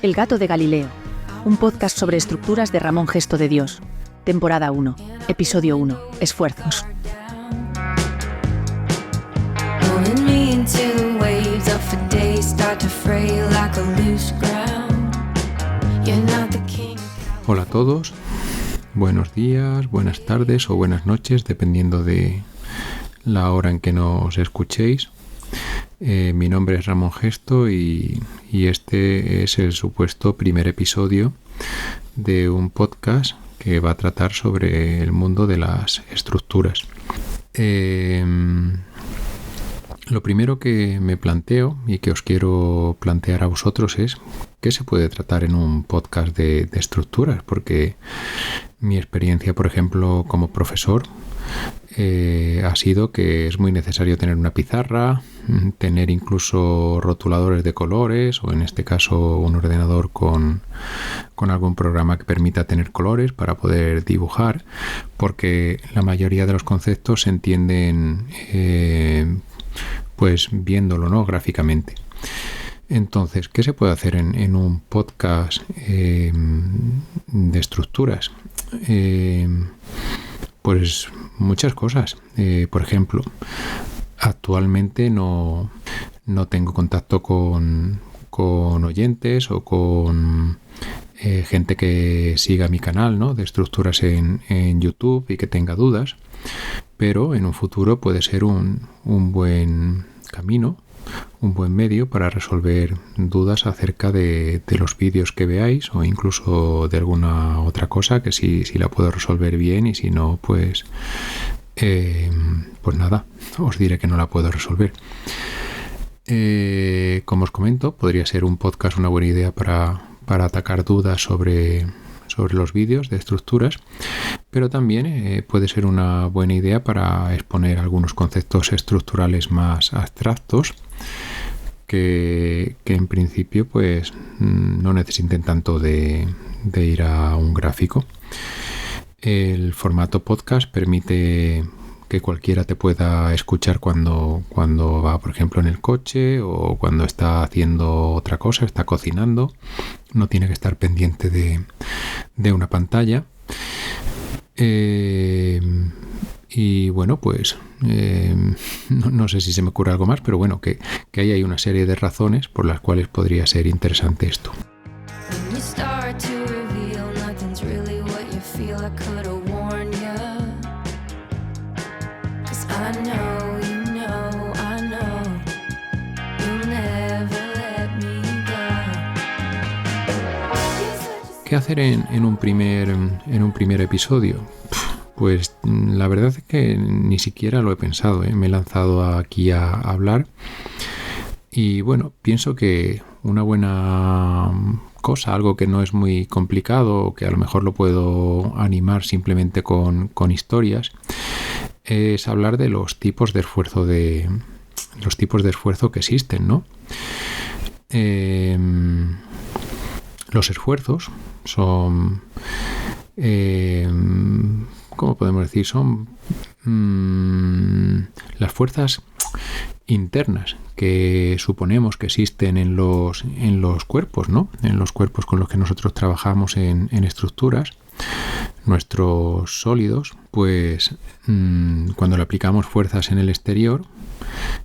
El gato de Galileo, un podcast sobre estructuras de Ramón Gesto de Dios. Temporada 1, episodio 1, esfuerzos. Hola a todos, buenos días, buenas tardes o buenas noches, dependiendo de la hora en que nos escuchéis. Mi nombre es Ramón Gesto y este es el supuesto primer episodio de un podcast que va a tratar sobre el mundo de las estructuras. Lo primero que me planteo y que os quiero plantear a vosotros es qué se puede tratar en un podcast de estructuras, porque mi experiencia, por ejemplo, como profesor ha sido que es muy necesario tener una pizarra, tener incluso rotuladores de colores o en este caso un ordenador con algún programa que permita tener colores para poder dibujar, porque la mayoría de los conceptos se entienden pues viéndolo, ¿no? Gráficamente. Entonces, ¿qué se puede hacer en un podcast de estructuras? Pues muchas cosas. Por ejemplo, actualmente no tengo contacto con oyentes o con gente que siga mi canal, ¿no? De estructuras en YouTube y que tenga dudas, pero en un futuro puede ser un buen camino, un buen medio para resolver dudas acerca de los vídeos que veáis o incluso de alguna otra cosa que si la puedo resolver bien y si no, pues nada, os diré que no la puedo resolver. Como os comento, podría ser un podcast una buena idea para atacar dudas sobre los vídeos de estructuras, pero también puede ser una buena idea para exponer algunos conceptos estructurales más abstractos que en principio pues no necesiten tanto de ir a un gráfico. El formato podcast permite que cualquiera te pueda escuchar cuando va, por ejemplo, en el coche o cuando está haciendo otra cosa, está cocinando. No tiene que estar pendiente de una pantalla. Y bueno, pues no sé si se me ocurre algo más, pero bueno, que hay una serie de razones por las cuales podría ser interesante esto. ¿Qué hacer en un primer episodio? Pues la verdad es que ni siquiera lo he pensado, Me he lanzado aquí a hablar y bueno, pienso que una buena cosa, algo que no es muy complicado, que a lo mejor lo puedo animar simplemente con historias, es hablar de los tipos de esfuerzo que existen, ¿no? Los esfuerzos son, ¿cómo podemos decir? Son las fuerzas internas que suponemos que existen en los cuerpos, ¿no? En los cuerpos con los que nosotros trabajamos en estructuras. Nuestros sólidos, pues cuando le aplicamos fuerzas en el exterior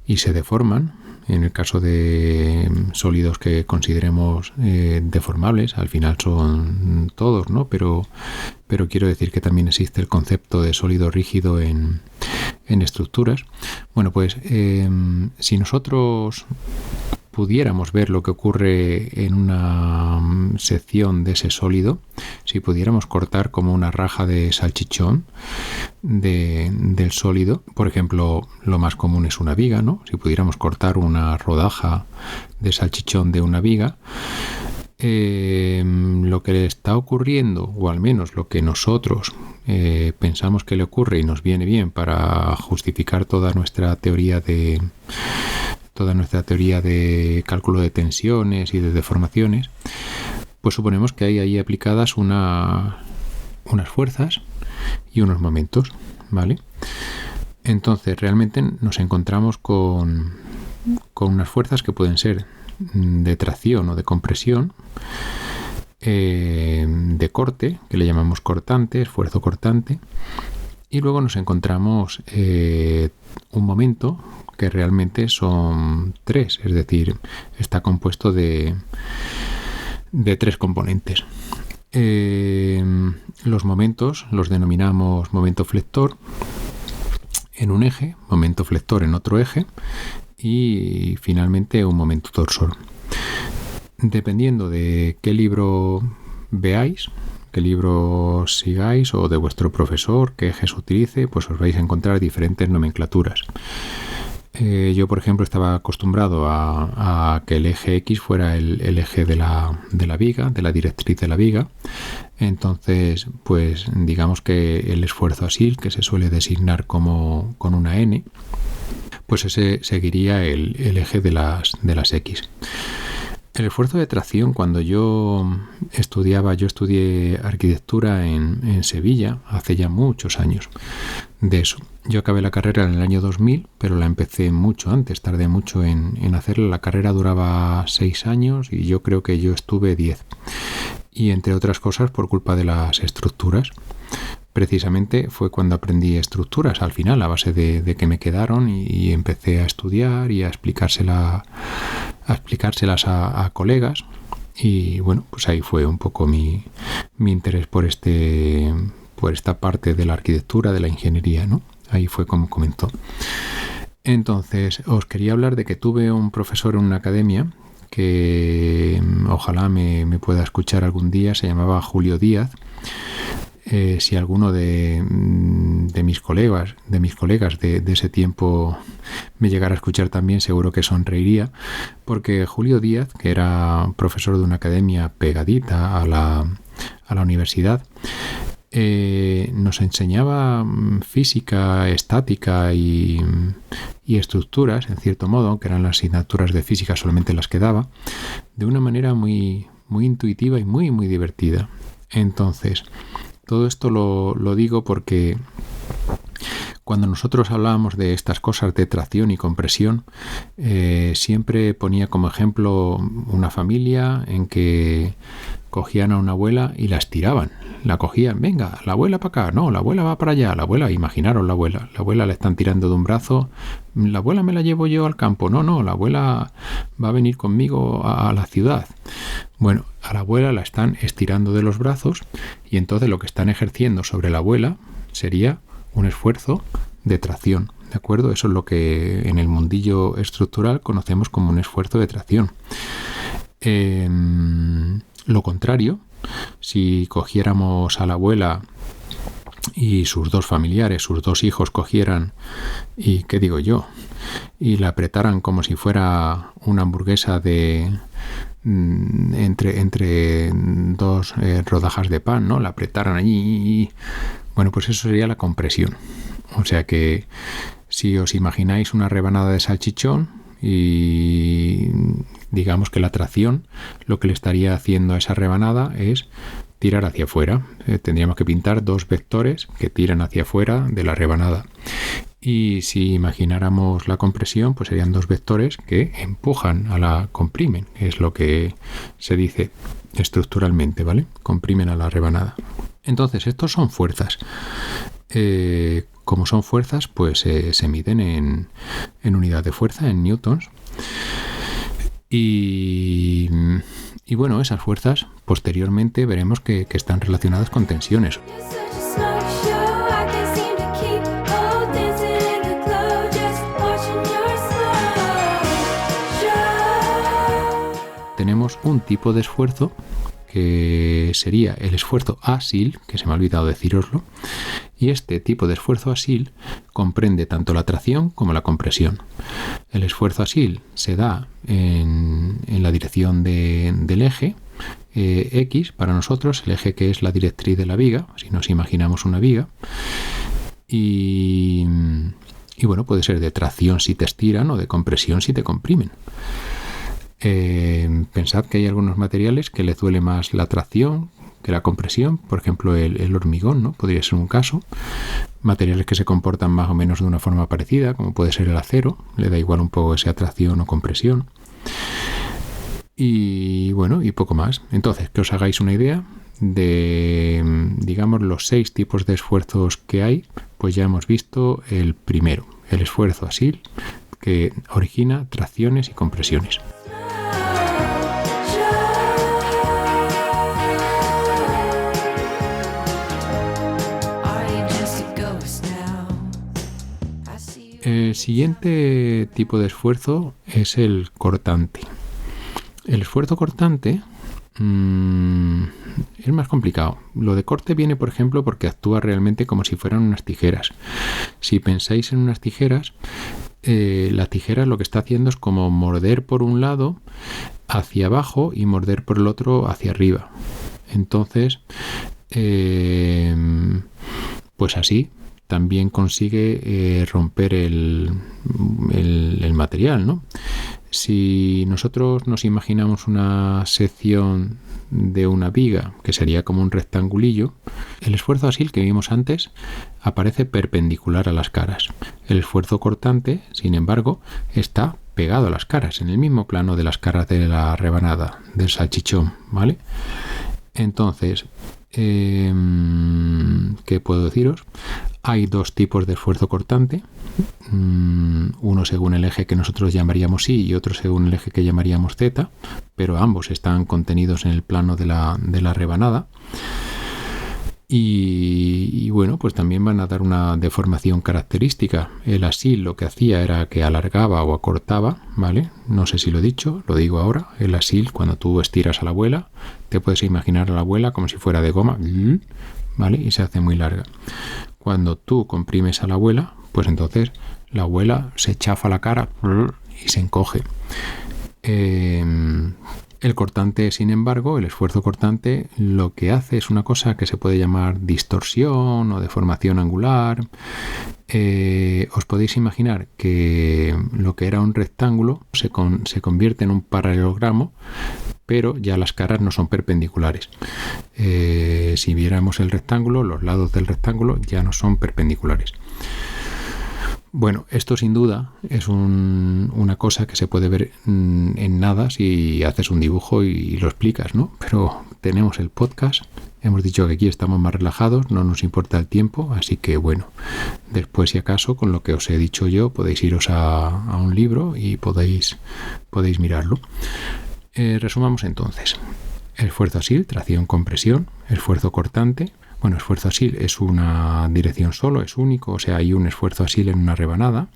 y se deforman, en el caso de sólidos que consideremos deformables, al final son todos, ¿no? Pero quiero decir que también existe el concepto de sólido rígido en estructuras. Bueno, pues si nosotros pudiéramos ver lo que ocurre en una sección de ese sólido, si pudiéramos cortar como una raja de salchichón del sólido, por ejemplo, lo más común es una viga, ¿no? Si pudiéramos cortar una rodaja de salchichón de una viga, lo que le está ocurriendo, o al menos lo que nosotros pensamos que le ocurre y nos viene bien para justificar toda nuestra teoría de cálculo de tensiones y de deformaciones, pues suponemos que hay ahí aplicadas unas fuerzas y unos momentos, ¿vale? Entonces realmente nos encontramos con unas fuerzas que pueden ser de tracción o de compresión, de corte, que le llamamos cortante, esfuerzo cortante, y luego nos encontramos un momento que realmente son 3, es decir, está compuesto de 3 componentes. Los momentos los denominamos momento flector en un eje, momento flector en otro eje y finalmente un momento torsor. Dependiendo de qué libro veáis, qué libro sigáis o de vuestro profesor, qué ejes utilice, pues os vais a encontrar diferentes nomenclaturas. Yo, por ejemplo, estaba acostumbrado a que el eje X fuera el eje de la viga, de la directriz de la viga. Entonces, pues digamos que el esfuerzo asil, que se suele designar como con una N, pues ese seguiría el eje de las X. El esfuerzo de tracción, cuando yo estudié arquitectura en Sevilla hace ya muchos años de eso. Yo acabé la carrera en el año 2000, pero la empecé mucho antes, tardé mucho en hacerla. La carrera duraba 6 años y yo creo que yo estuve 10. Y entre otras cosas por culpa de las estructuras. Precisamente fue cuando aprendí estructuras, al final, a base de que me quedaron y empecé a estudiar y a explicárselas a colegas. Y bueno, pues ahí fue un poco mi interés por esta parte de la arquitectura, de la ingeniería, ¿no? Ahí fue como comenzó. Entonces, os quería hablar de que tuve un profesor en una academia que ojalá me pueda escuchar algún día, se llamaba Julio Díaz. Si alguno de mis colegas de ese tiempo me llegara a escuchar también, seguro que sonreiría, porque Julio Díaz, que era profesor de una academia pegadita a la universidad, nos enseñaba física, estática y estructuras, en cierto modo, aunque eran las asignaturas de física solamente las que daba, de una manera muy, muy intuitiva y muy, muy divertida. Entonces, todo esto lo digo porque cuando nosotros hablábamos de estas cosas de tracción y compresión, siempre ponía como ejemplo una familia en que cogían a una abuela y la estiraban. La cogían, venga, la abuela para acá, no, la abuela va para allá, la abuela, imaginaros la abuela la están tirando de un brazo, la abuela me la llevo yo al campo, no, la abuela va a venir conmigo a la ciudad. Bueno, a la abuela la están estirando de los brazos y entonces lo que están ejerciendo sobre la abuela sería un esfuerzo de tracción, ¿de acuerdo? Eso es lo que en el mundillo estructural conocemos como un esfuerzo de tracción. Lo contrario, si cogiéramos a la abuela y sus 2 familiares, sus 2 hijos cogieran y, ¿qué digo yo? Y la apretaran como si fuera una hamburguesa entre 2 rodajas de pan, ¿no? La apretaran allí. Bueno, pues eso sería la compresión. O sea que si os imagináis una rebanada de salchichón y digamos que la tracción lo que le estaría haciendo a esa rebanada es tirar hacia afuera. Tendríamos que pintar 2 vectores que tiran hacia afuera de la rebanada. Y si imagináramos la compresión, pues serían 2 vectores que empujan comprimen, es lo que se dice estructuralmente, ¿vale? Comprimen a la rebanada. Entonces, estos son fuerzas. Como son fuerzas, pues se miden en unidad de fuerza, en newtons. Y bueno, esas fuerzas posteriormente veremos que están relacionadas con tensiones. Tenemos un tipo de esfuerzo que sería el esfuerzo asil, que se me ha olvidado deciroslo, y este tipo de esfuerzo asil comprende tanto la tracción como la compresión. El esfuerzo asil se da en la dirección del eje X, para nosotros, el eje que es la directriz de la viga, si nos imaginamos una viga, y bueno, puede ser de tracción si te estiran o de compresión si te comprimen. Pensad que hay algunos materiales que les duele más la tracción que la compresión, por ejemplo el hormigón, ¿no? Podría ser un caso. Materiales que se comportan más o menos de una forma parecida, como puede ser el acero, le da igual un poco esa tracción o compresión. Y bueno, y poco más. Entonces, que os hagáis una idea de, digamos, los 6 tipos de esfuerzos que hay, pues ya hemos visto el primero, el esfuerzo asil, que origina tracciones y compresiones. El siguiente tipo de esfuerzo es el cortante. El esfuerzo cortante es más complicado. Lo de corte viene, por ejemplo, porque actúa realmente como si fueran unas tijeras. Si pensáis en unas tijeras, la tijera lo que está haciendo es como morder por un lado hacia abajo y morder por el otro hacia arriba. Entonces, pues así también consigue romper el material, ¿no? Si nosotros nos imaginamos una sección de una viga, que sería como un rectangulillo, el esfuerzo asil que vimos antes aparece perpendicular a las caras. El esfuerzo cortante, sin embargo, está pegado a las caras, en el mismo plano de las caras de la rebanada, del salchichón, ¿vale? Entonces, ¿qué puedo deciros? Hay 2 tipos de esfuerzo cortante, uno según el eje que nosotros llamaríamos Y y otro según el eje que llamaríamos Z, pero ambos están contenidos en el plano de la rebanada. Y bueno, pues también van a dar una deformación característica. El asil lo que hacía era que alargaba o acortaba, ¿vale? No sé si lo he dicho, lo digo ahora. El asil, cuando tú estiras a la abuela, te puedes imaginar a la abuela como si fuera de goma, ¿vale? Y se hace muy larga. Cuando tú comprimes a la abuela, pues entonces la abuela se chafa la cara y se encoge. El cortante, sin embargo, el esfuerzo cortante, lo que hace es una cosa que se puede llamar distorsión o deformación angular. Os podéis imaginar que lo que era un rectángulo se convierte en un paralelogramo, pero ya las caras no son perpendiculares. Si viéramos el rectángulo, los lados del rectángulo ya no son perpendiculares. Bueno, esto sin duda es una cosa que se puede ver en nada si haces un dibujo y lo explicas, ¿no? Pero tenemos el podcast, hemos dicho que aquí estamos más relajados, no nos importa el tiempo, así que bueno, después si acaso con lo que os he dicho yo podéis iros a un libro y podéis mirarlo. Resumamos entonces. El esfuerzo asil, tracción, compresión, esfuerzo cortante. Bueno, esfuerzo asil es una dirección solo, es único, o sea, hay un esfuerzo asil en una rebanada,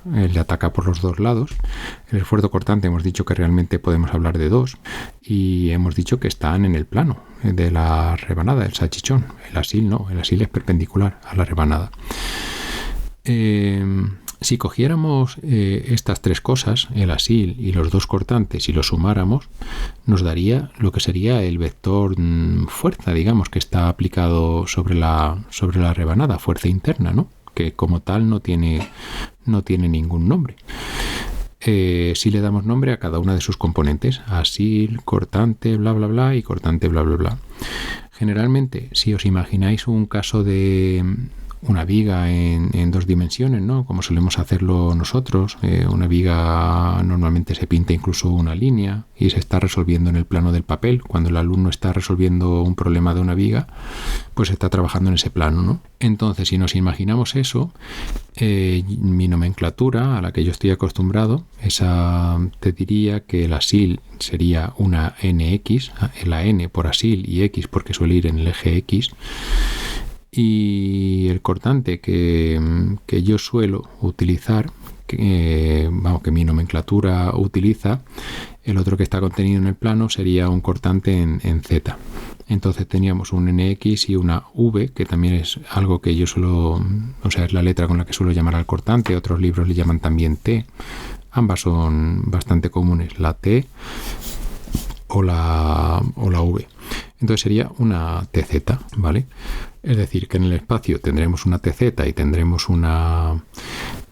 le ataca por los 2 lados. El esfuerzo cortante hemos dicho que realmente podemos hablar de 2 y hemos dicho que están en el plano de la rebanada, del salchichón. El asil no, el asil es perpendicular a la rebanada. Si cogiéramos estas 3 cosas, el asil y los 2 cortantes, y los sumáramos, nos daría lo que sería el vector fuerza, digamos, que está aplicado sobre la rebanada, fuerza interna, ¿no? Que como tal no tiene ningún nombre. Si le damos nombre a cada una de sus componentes, asil, cortante, bla, bla, bla, y cortante, bla, bla, bla. Generalmente, si os imagináis un caso de una viga en 2 dimensiones, ¿no? Como solemos hacerlo nosotros. Una viga normalmente se pinta incluso una línea y se está resolviendo en el plano del papel. Cuando el alumno está resolviendo un problema de una viga, pues está trabajando en ese plano, ¿no? Entonces, si nos imaginamos eso, mi nomenclatura a la que yo estoy acostumbrado, esa te diría que el asil sería una NX, la N por asil y X porque suele ir en el eje X. Y el cortante que yo suelo utilizar, que mi nomenclatura utiliza, el otro que está contenido en el plano sería un cortante en Z. Entonces teníamos un NX y una V, que también es algo que yo suelo, o sea, es la letra con la que suelo llamar al cortante. Otros libros le llaman también T. Ambas son bastante comunes, la T o la V. Entonces sería una TZ, ¿vale? Es decir, que en el espacio tendremos una TZ y tendremos una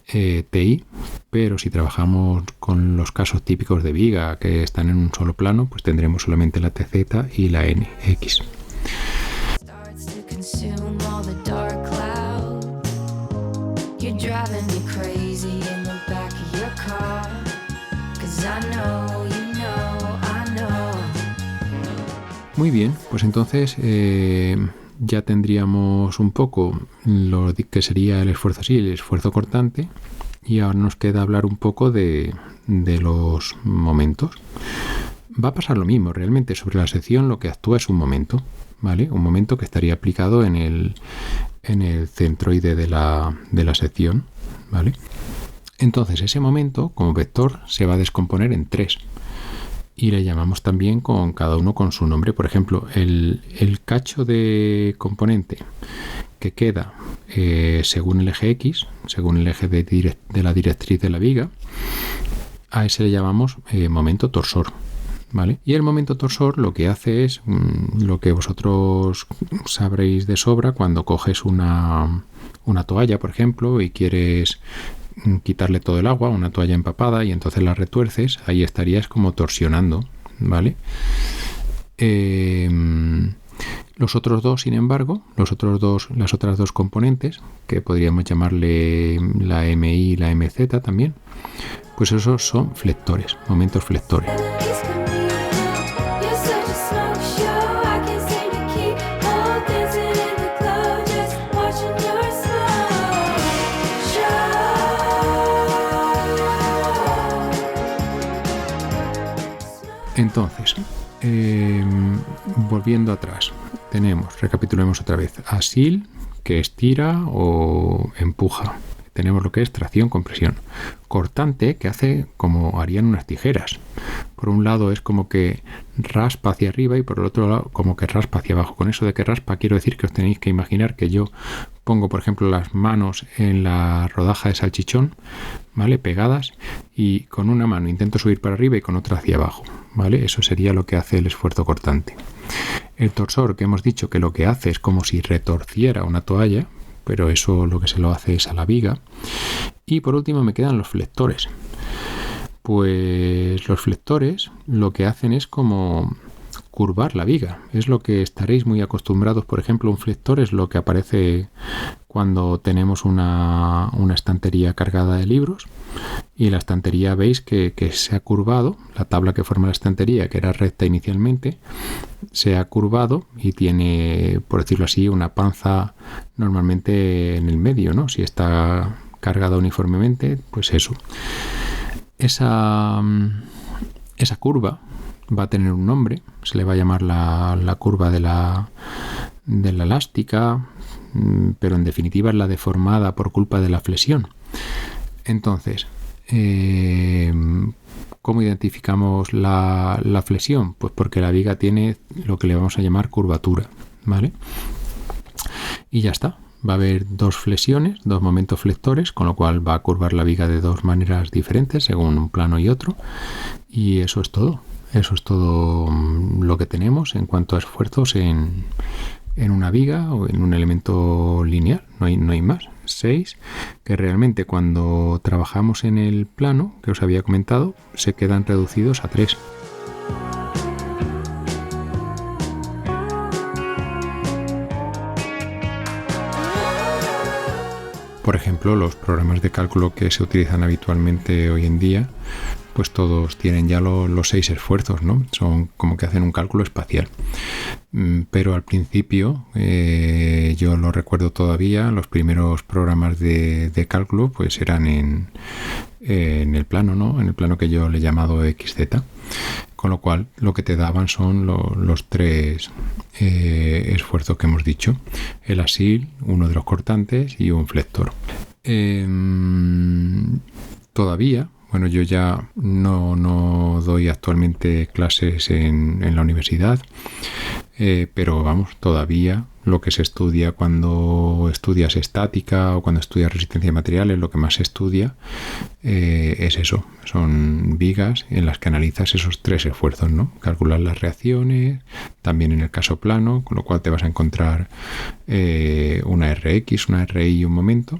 TI, pero si trabajamos con los casos típicos de viga que están en un solo plano, pues tendremos solamente la TZ y la NX. Muy bien, pues entonces ya tendríamos un poco lo que sería el esfuerzo así, el esfuerzo cortante, y ahora nos queda hablar un poco de los momentos. Va a pasar lo mismo, realmente sobre la sección lo que actúa es un momento, ¿vale? Un momento que estaría aplicado en el centroide de la sección, ¿vale? Entonces ese momento como vector se va a descomponer en 3 y le llamamos también con cada uno con su nombre. Por ejemplo, el cacho de componente que queda según el eje X, según el eje de la directriz de la viga, a ese le llamamos momento torsor, ¿vale? Y el momento torsor lo que hace es lo que vosotros sabréis de sobra cuando coges una toalla, por ejemplo, y quieres quitarle todo el agua, una toalla empapada, y entonces la retuerces, ahí estarías como torsionando, ¿vale? Los otros dos, sin embargo, las otras dos componentes, que podríamos llamarle la MI y la MZ también, pues esos son flectores, momentos flectores. Entonces, volviendo atrás, recapitulemos otra vez, asil, que estira o empuja. Tenemos lo que es tracción, compresión. Cortante, que hace como harían unas tijeras. Por un lado es como que raspa hacia arriba y por el otro lado como que raspa hacia abajo. Con eso de que raspa quiero decir que os tenéis que imaginar que yo pongo, por ejemplo, las manos en la rodaja de salchichón, ¿vale? Pegadas, y con una mano intento subir para arriba y con otra hacia abajo, ¿vale? Eso sería lo que hace el esfuerzo cortante. El torsor, que hemos dicho que lo que hace es como si retorciera una toalla, pero eso lo que se lo hace es a la viga. Y por último me quedan los flectores. Pues los flectores lo que hacen es como curvar la viga. Es lo que estaréis muy acostumbrados. Por ejemplo, un flector es lo que aparece cuando tenemos una estantería cargada de libros, y la estantería veis que se ha curvado, la tabla que forma la estantería, que era recta inicialmente, se ha curvado y tiene, por decirlo así, una panza normalmente en el medio, ¿no? Si está cargada uniformemente, pues eso. Esa curva va a tener un nombre, se le va a llamar la curva de la elástica, pero en definitiva es la deformada por culpa de la flexión. Entonces, ¿cómo identificamos la flexión? Pues porque la viga tiene lo que le vamos a llamar curvatura, ¿vale? Y ya está. Va a haber dos flexiones, dos momentos flectores, con lo cual va a curvar la viga de dos maneras diferentes, según un plano y otro. Y eso es todo. Eso es todo lo que tenemos en cuanto a esfuerzos en una viga o en un elemento lineal. No hay más. 6, que realmente cuando trabajamos en el plano que os había comentado, se quedan reducidos a 3. Por ejemplo, los programas de cálculo que se utilizan habitualmente hoy en día, pues todos tienen ya los 6 esfuerzos, ¿no? Son como que hacen un cálculo espacial. Pero al principio, yo lo recuerdo todavía, los primeros programas de cálculo pues eran en el plano, ¿no? En el plano que yo le he llamado XZ. Con lo cual, lo que te daban son los 3 esfuerzos que hemos dicho. El asil, uno de los cortantes y un flector. Todavía, bueno, yo ya no doy actualmente clases en la universidad, pero vamos, todavía lo que se estudia cuando estudias estática o cuando estudias resistencia de materiales, lo que más se estudia es eso, son vigas en las que analizas esos 3 esfuerzos, ¿no? Calcular las reacciones, también en el caso plano, con lo cual te vas a encontrar una RX, una RI y un momento,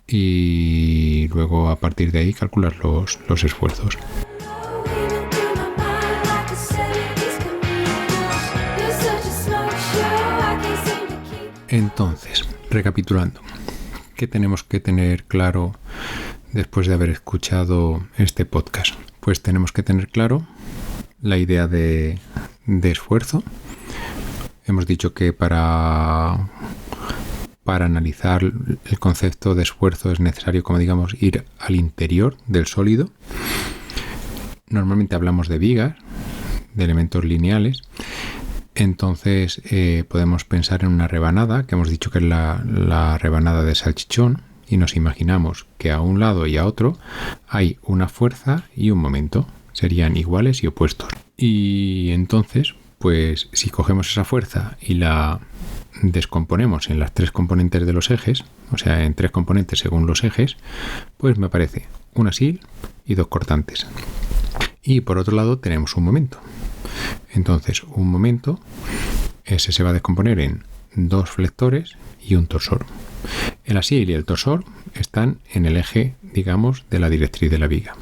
y luego a partir de ahí calcular los esfuerzos. Entonces, recapitulando, ¿qué tenemos que tener claro después de haber escuchado este podcast? Pues tenemos que tener claro la idea de esfuerzo. Hemos dicho que para analizar el concepto de esfuerzo es necesario, como digamos, ir al interior del sólido. Normalmente hablamos de vigas, de elementos lineales. Entonces podemos pensar en una rebanada, que hemos dicho que es la rebanada de salchichón, y nos imaginamos que a un lado y a otro hay una fuerza y un momento. Serían iguales y opuestos. Y entonces, pues si cogemos esa fuerza y la descomponemos en las tres componentes de los ejes, o sea, en tres componentes según los ejes, pues me aparece una sil y dos cortantes. Y por otro lado tenemos un momento. Entonces, un momento, ese se va a descomponer en dos flectores y un torsor. El asil y el torsor están en el eje, digamos, de la directriz de la viga.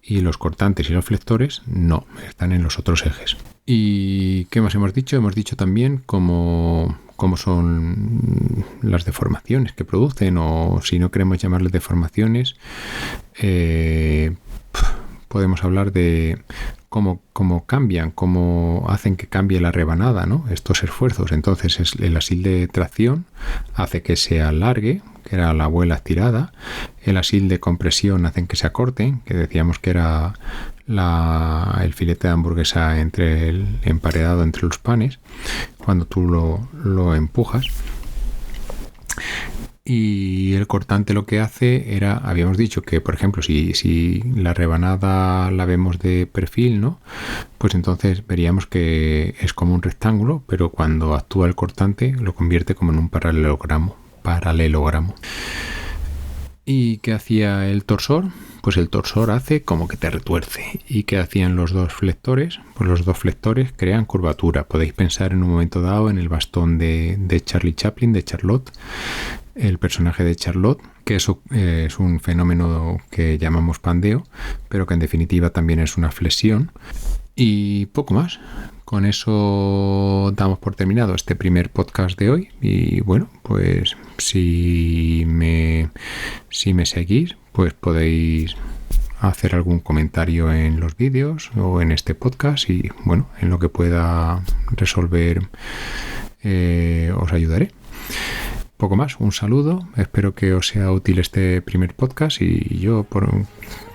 Y los cortantes y los flectores no, están en los otros ejes. ¿Y qué más hemos dicho? Hemos dicho también cómo son las deformaciones que producen, o si no queremos llamarles deformaciones, podemos hablar de cómo cambian, cómo hacen que cambie la rebanada, ¿no? Estos esfuerzos. Entonces el asil de tracción hace que se alargue, que era la abuela estirada. El asil de compresión hacen que se acorten, que decíamos que era el filete de hamburguesa emparedado entre los panes, cuando tú lo empujas. Y el cortante lo que hace era, habíamos dicho que, por ejemplo, si la rebanada la vemos de perfil, ¿no? Pues entonces veríamos que es como un rectángulo, pero cuando actúa el cortante lo convierte como en un paralelogramo. ¿Y qué hacía el torsor? Pues el torsor hace como que te retuerce. ¿Y qué hacían los dos flectores? Pues los dos flectores crean curvatura. Podéis pensar en un momento dado en el bastón de Charlie Chaplin, de Charlotte, el personaje de Charlotte, que eso es un fenómeno que llamamos pandeo, pero que en definitiva también es una flexión. Y poco más. Con eso damos por terminado este primer podcast de hoy. Y bueno, pues si me seguís, pues podéis hacer algún comentario en los vídeos o en este podcast, y bueno, en lo que pueda resolver os ayudaré. Poco más, un saludo, espero que os sea útil este primer podcast, y yo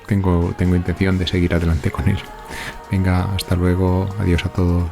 tengo intención de seguir adelante con él. Venga, hasta luego, adiós a todos.